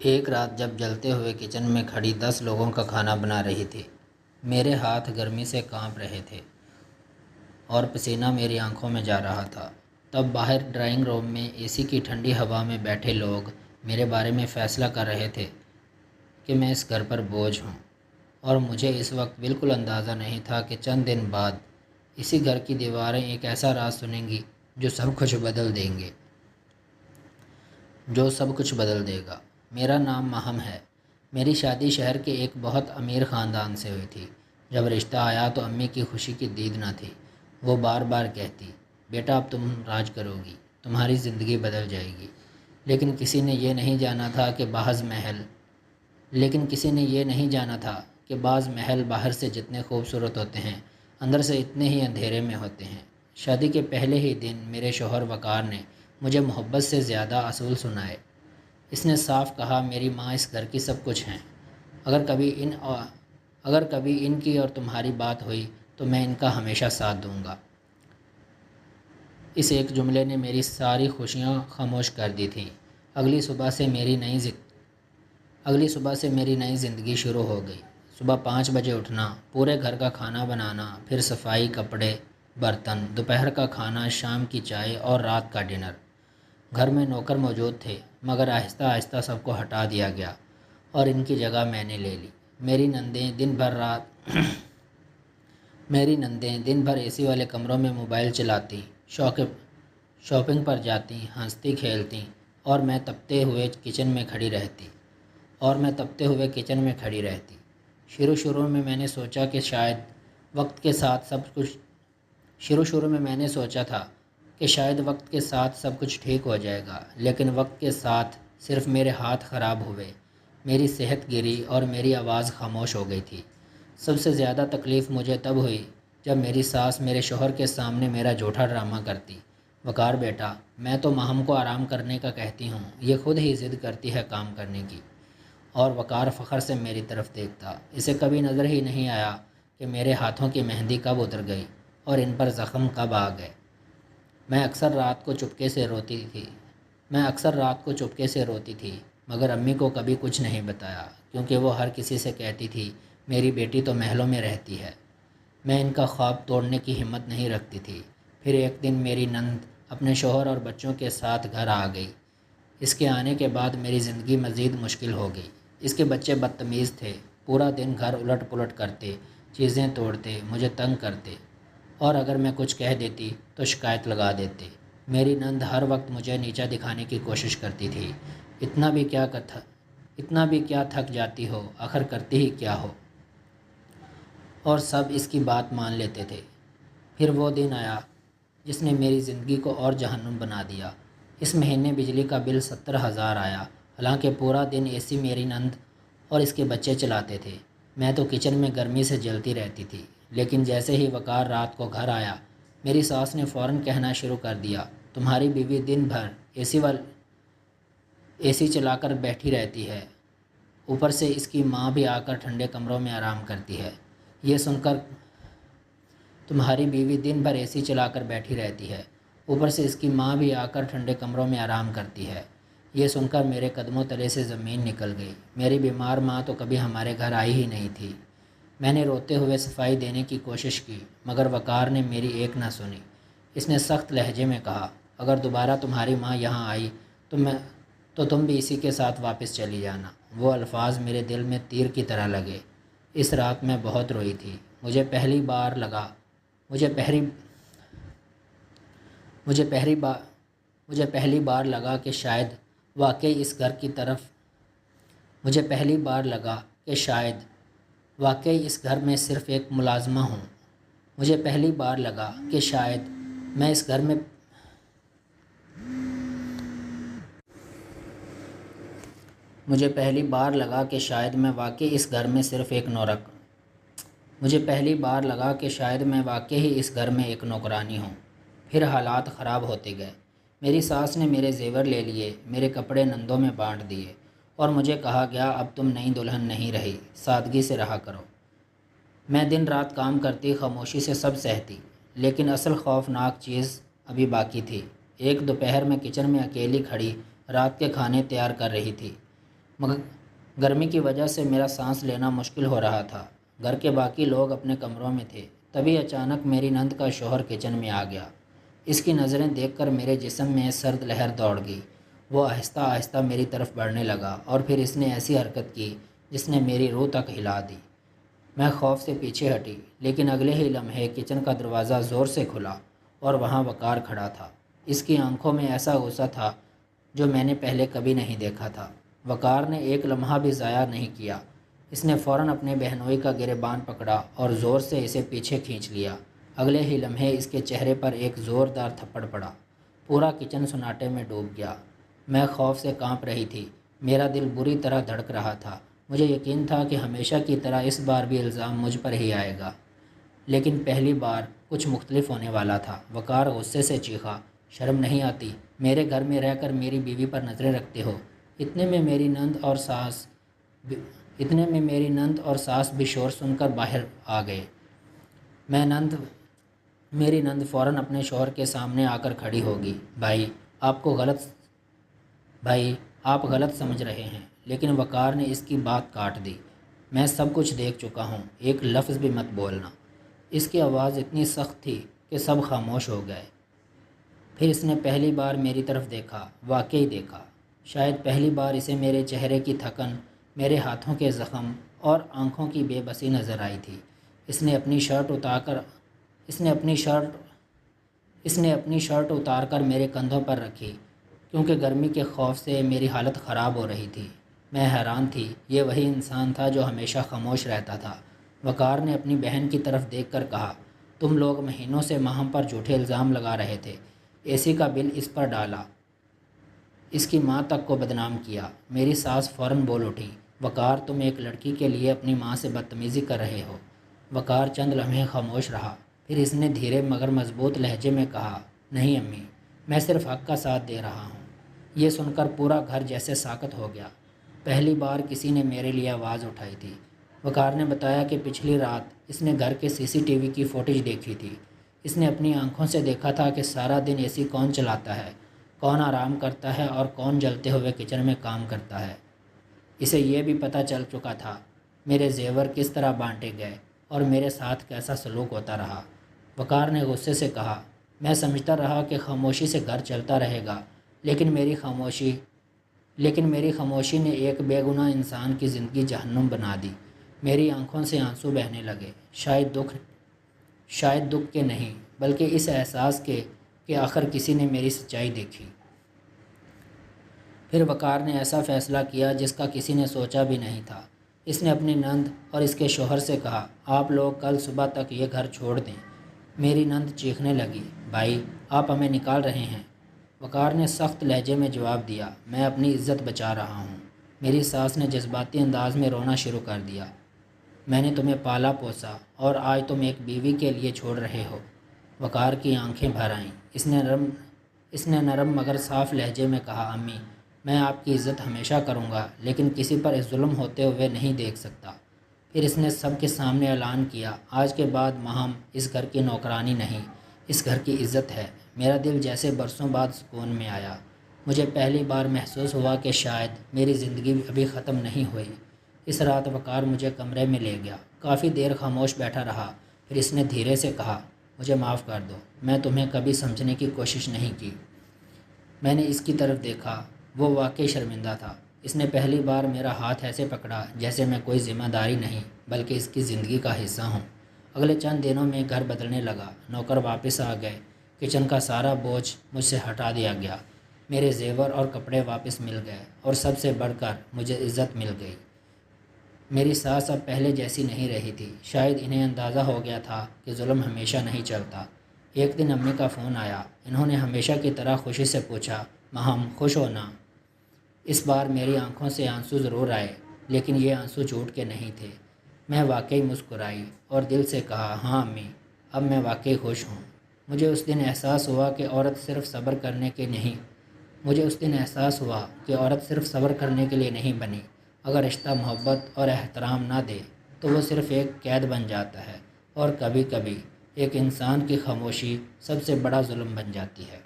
ایک رات جب جلتے ہوئے کچن میں کھڑی 10 لوگوں کا کھانا بنا رہی تھی، میرے ہاتھ گرمی سے کانپ رہے تھے اور پسینہ میری آنکھوں میں جا رہا تھا، تب باہر ڈرائنگ روم میں اے سی کی ٹھنڈی ہوا میں بیٹھے لوگ میرے بارے میں فیصلہ کر رہے تھے کہ میں اس گھر پر بوجھ ہوں، اور مجھے اس وقت بالکل اندازہ نہیں تھا کہ چند دن بعد اسی گھر کی دیواریں ایک ایسا راز سنیں گی جو سب کچھ بدل دے گا۔ میرا نام ماہم ہے۔ میری شادی شہر کے ایک بہت امیر خاندان سے ہوئی تھی۔ جب رشتہ آیا تو امی کی خوشی کی دید نہ تھی۔ وہ بار بار کہتی، بیٹا اب تم راج کرو گی، تمہاری زندگی بدل جائے گی۔ لیکن کسی نے یہ نہیں جانا تھا کہ بعض محل باہر سے جتنے خوبصورت ہوتے ہیں، اندر سے اتنے ہی اندھیرے میں ہوتے ہیں۔ شادی کے پہلے ہی دن میرے شوہر وقار نے مجھے محبت سے زیادہ اصول سنائے۔ اس نے صاف کہا، میری ماں اس گھر کی سب کچھ ہیں۔ اگر کبھی ان کی اور تمہاری بات ہوئی تو میں ان کا ہمیشہ ساتھ دوں گا۔ اس ایک جملے نے میری ساری خوشیاں خاموش کر دی تھیں۔ اگلی صبح سے میری نئی زندگی شروع ہو گئی۔ صبح 5 بجے اٹھنا، پورے گھر کا کھانا بنانا، پھر صفائی، کپڑے، برتن، دوپہر کا کھانا، شام کی چائے اور رات کا ڈنر۔ گھر میں نوکر موجود تھے، مگر آہستہ آہستہ سب کو ہٹا دیا گیا اور ان کی جگہ میں نے لے لی۔ میری نندیں دن بھر اے سی والے کمروں میں موبائل چلاتی، شاپنگ پر جاتی، ہنستی کھیلتی، اور میں تپتے ہوئے کچن میں کھڑی رہتی۔ شروع میں میں نے سوچا تھا کہ شاید وقت کے ساتھ سب کچھ ٹھیک ہو جائے گا، لیکن وقت کے ساتھ صرف میرے ہاتھ خراب ہوئے، میری صحت گری اور میری آواز خاموش ہو گئی تھی۔ سب سے زیادہ تکلیف مجھے تب ہوئی جب میری ساس میرے شوہر کے سامنے میرا جھوٹا ڈرامہ کرتی۔ وقار بیٹا، میں تو ماہم کو آرام کرنے کا کہتی ہوں، یہ خود ہی ضد کرتی ہے کام کرنے کی۔ اور وقار فخر سے میری طرف دیکھتا۔ اسے کبھی نظر ہی نہیں آیا کہ میرے ہاتھوں کی مہندی کب اتر گئی اور ان پر زخم کب آ گئے۔ میں اکثر رات کو چپکے سے روتی تھی، مگر امی کو کبھی کچھ نہیں بتایا، کیونکہ وہ ہر کسی سے کہتی تھی، میری بیٹی تو محلوں میں رہتی ہے۔ میں ان کا خواب توڑنے کی ہمت نہیں رکھتی تھی۔ پھر ایک دن میری نند اپنے شوہر اور بچوں کے ساتھ گھر آ گئی۔ اس کے آنے کے بعد میری زندگی مزید مشکل ہو گئی۔ اس کے بچے بدتمیز تھے، پورا دن گھر الٹ پلٹ کرتے، چیزیں توڑتے، مجھے تنگ کرتے، اور اگر میں کچھ کہہ دیتی تو شکایت لگا دیتے۔ میری نند ہر وقت مجھے نیچا دکھانے کی کوشش کرتی تھی، اتنا بھی کیا تھک جاتی ہو، آخر کرتی ہی کیا ہو۔ اور سب اس کی بات مان لیتے تھے۔ پھر وہ دن آیا جس نے میری زندگی کو اور جہنم بنا دیا۔ اس مہینے بجلی کا بل 70,000 آیا، حالانکہ پورا دن اے سی میری نند اور اس کے بچے چلاتے تھے۔ میں تو کچن میں گرمی سے جلتی رہتی تھی۔ لیکن جیسے ہی وقار رات کو گھر آیا، میری ساس نے فوراً کہنا شروع کر دیا، تمہاری بیوی دن بھر اے سی چلا کر بیٹھی رہتی ہے، اوپر سے اس کی ماں بھی آ کر ٹھنڈے کمروں میں آرام کرتی ہے۔ یہ سن کر تمہاری بیوی دن بھر اے سی چلا کر بیٹھی رہتی ہے، اوپر سے اس کی ماں بھی آ کر ٹھنڈے کمروں میں آرام کرتی ہے۔ یہ سن کر میرے قدموں تلے سے زمین نکل گئی۔ میری بیمار ماں تو کبھی ہمارے گھر آئی ہی نہیں تھی۔ میں نے روتے ہوئے صفائی دینے کی کوشش کی، مگر وقار نے میری ایک نہ سنی۔ اس نے سخت لہجے میں کہا، اگر دوبارہ تمہاری ماں یہاں آئی تو تم بھی اسی کے ساتھ واپس چلی جانا۔ وہ الفاظ میرے دل میں تیر کی طرح لگے۔ اس رات میں بہت روئی تھی۔ مجھے پہلی بار لگا کہ شاید واقعی اس گھر میں صرف ایک ملازمہ ہوں۔ مجھے پہلی بار لگا کہ شاید میں واقعی اس گھر میں ایک نوکرانی ہوں۔ پھر حالات خراب ہوتے گئے۔ میری ساس نے میرے زیور لے لیے، میرے کپڑے نندوں میں بانٹ دیے، اور مجھے کہا گیا، اب تم نئی دلہن نہیں رہی، سادگی سے رہا کرو۔ میں دن رات کام کرتی، خاموشی سے سب سہتی، لیکن اصل خوفناک چیز ابھی باقی تھی۔ ایک دوپہر میں کچن میں اکیلی کھڑی رات کے کھانے تیار کر رہی تھی۔ مگر گرمی کی وجہ سے میرا سانس لینا مشکل ہو رہا تھا۔ گھر کے باقی لوگ اپنے کمروں میں تھے، تبھی اچانک میری نند کا شوہر کچن میں آ گیا۔ اس کی نظریں دیکھ کر میرے جسم میں سرد لہر دوڑ گئی۔ وہ آہستہ آہستہ میری طرف بڑھنے لگا اور پھر اس نے ایسی حرکت کی جس نے میری روح تک ہلا دی۔ میں خوف سے پیچھے ہٹی، لیکن اگلے ہی لمحے کچن کا دروازہ زور سے کھلا اور وہاں وقار کھڑا تھا۔ اس کی آنکھوں میں ایسا غصہ تھا جو میں نے پہلے کبھی نہیں دیکھا تھا۔ وقار نے ایک لمحہ بھی ضائع نہیں کیا۔ اس نے فوراً اپنے بہنوئی کا گریبان پکڑا اور زور سے اسے پیچھے کھینچ لیا۔ اگلے ہی لمحے اس کے چہرے پر ایک زوردار تھپڑ پڑا۔ پورا کچن سناٹے میں ڈوب گیا۔ میں خوف سے کانپ رہی تھی۔ میرا دل بری طرح دھڑک رہا تھا۔ مجھے یقین تھا کہ ہمیشہ کی طرح اس بار بھی الزام مجھ پر ہی آئے گا، لیکن پہلی بار کچھ مختلف ہونے والا تھا۔ وقار غصے سے چیخا، شرم نہیں آتی؟ میرے گھر میں رہ کر میری بیوی پر نظریں رکھتے ہو؟ اتنے میں میری نند اور ساس بھی شور سن کر باہر آ گئے۔ میری نند فوراً اپنے شوہر کے سامنے آ کر کھڑی ہوگی۔ بھائی آپ غلط سمجھ رہے ہیں۔ لیکن وقار نے اس کی بات کاٹ دی۔ میں سب کچھ دیکھ چکا ہوں، ایک لفظ بھی مت بولنا۔ اس کی آواز اتنی سخت تھی کہ سب خاموش ہو گئے۔ پھر اس نے پہلی بار میری طرف دیکھا، واقعی دیکھا۔ شاید پہلی بار اسے میرے چہرے کی تھکن، میرے ہاتھوں کے زخم اور آنکھوں کی بے بسی نظر آئی تھی۔ اس نے اپنی شرٹ اتار کر میرے کندھوں پر رکھی، کیونکہ گرمی کے خوف سے میری حالت خراب ہو رہی تھی۔ میں حیران تھی، یہ وہی انسان تھا جو ہمیشہ خاموش رہتا تھا۔ وقار نے اپنی بہن کی طرف دیکھ کر کہا، تم لوگ مہینوں سے ماہم پر جھوٹے الزام لگا رہے تھے، اے سی کا بل اس پر ڈالا، اس کی ماں تک کو بدنام کیا۔ میری ساس فوراً بول اٹھی، وقار تم ایک لڑکی کے لیے اپنی ماں سے بدتمیزی کر رہے ہو۔ وقار چند لمحے خاموش رہا، پھر اس نے دھیرے مگر مضبوط لہجے میں کہا، نہیں امی، میں صرف حق کا ساتھ دے رہا ہوں۔ یہ سن کر پورا گھر جیسے ساکت ہو گیا۔ پہلی بار کسی نے میرے لیے آواز اٹھائی تھی۔ وقار نے بتایا کہ پچھلی رات اس نے گھر کے CCTV کی فوٹیج دیکھی تھی۔ اس نے اپنی آنکھوں سے دیکھا تھا کہ سارا دن اے سی کون چلاتا ہے، کون آرام کرتا ہے اور کون جلتے ہوئے کچن میں کام کرتا ہے۔ اسے یہ بھی پتہ چل چکا تھا میرے زیور کس طرح بانٹے گئے اور میرے ساتھ کیسا سلوک ہوتا رہا۔ وقار نے غصے سے کہا، میں سمجھتا رہا کہ خاموشی سے گھر چلتا رہے گا، لیکن میری خاموشی نے ایک بے گناہ انسان کی زندگی جہنم بنا دی۔ میری آنکھوں سے آنسو بہنے لگے، شاید دکھ کے نہیں، بلکہ اس احساس کے کہ آخر کسی نے میری سچائی دیکھی۔ پھر وقار نے ایسا فیصلہ کیا جس کا کسی نے سوچا بھی نہیں تھا۔ اس نے اپنی نند اور اس کے شوہر سے کہا، آپ لوگ کل صبح تک یہ گھر چھوڑ دیں۔ میری نند چیخنے لگی، بھائی آپ ہمیں نکال رہے ہیں؟ وقار نے سخت لہجے میں جواب دیا، میں اپنی عزت بچا رہا ہوں۔ میری ساس نے جذباتی انداز میں رونا شروع کر دیا، میں نے تمہیں پالا پوسا اور آج تم ایک بیوی کے لیے چھوڑ رہے ہو۔ وقار کی آنکھیں بھر آئیں۔ اس نے نرم مگر صاف لہجے میں کہا، امی میں آپ کی عزت ہمیشہ کروں گا، لیکن کسی پر ظلم ہوتے ہوئے نہیں دیکھ سکتا۔ پھر اس نے سب کے سامنے اعلان کیا، آج کے بعد ماہم اس گھر کی نوکرانی نہیں، اس گھر کی عزت ہے۔ میرا دل جیسے برسوں بعد سکون میں آیا۔ مجھے پہلی بار محسوس ہوا کہ شاید میری زندگی ابھی ختم نہیں ہوئی۔ اس رات وقار مجھے کمرے میں لے گیا، کافی دیر خاموش بیٹھا رہا، پھر اس نے دھیرے سے کہا، مجھے معاف کر دو، میں تمہیں کبھی سمجھنے کی کوشش نہیں کی۔ میں نے اس کی طرف دیکھا، وہ واقعی شرمندہ تھا۔ اس نے پہلی بار میرا ہاتھ ایسے پکڑا جیسے میں کوئی ذمہ داری نہیں بلکہ اس کی زندگی کا حصہ ہوں۔ اگلے چند دنوں میں گھر بدلنے لگا، نوکر واپس آ گئے، کچن کا سارا بوجھ مجھ سے ہٹا دیا گیا، میرے زیور اور کپڑے واپس مل گئے اور سب سے بڑھ کر مجھے عزت مل گئی۔ میری ساس اب پہلے جیسی نہیں رہی تھی، شاید انہیں اندازہ ہو گیا تھا کہ ظلم ہمیشہ نہیں چلتا۔ ایک دن امی کا فون آیا، انہوں نے ہمیشہ کی طرح خوشی سے پوچھا، ماہم خوش ہو نا؟ اس بار میری آنکھوں سے آنسو ضرور آئے، لیکن یہ آنسو جھوٹ کے نہیں تھے۔ میں واقعی مسکرائی اور دل سے کہا، ہاں امی، اب میں واقعی خوش ہوں۔ مجھے اس دن احساس ہوا کہ عورت صرف صبر کرنے کے لیے نہیں بنی۔ اگر رشتہ محبت اور احترام نہ دے تو وہ صرف ایک قید بن جاتا ہے، اور کبھی کبھی ایک انسان کی خاموشی سب سے بڑا ظلم بن جاتی ہے۔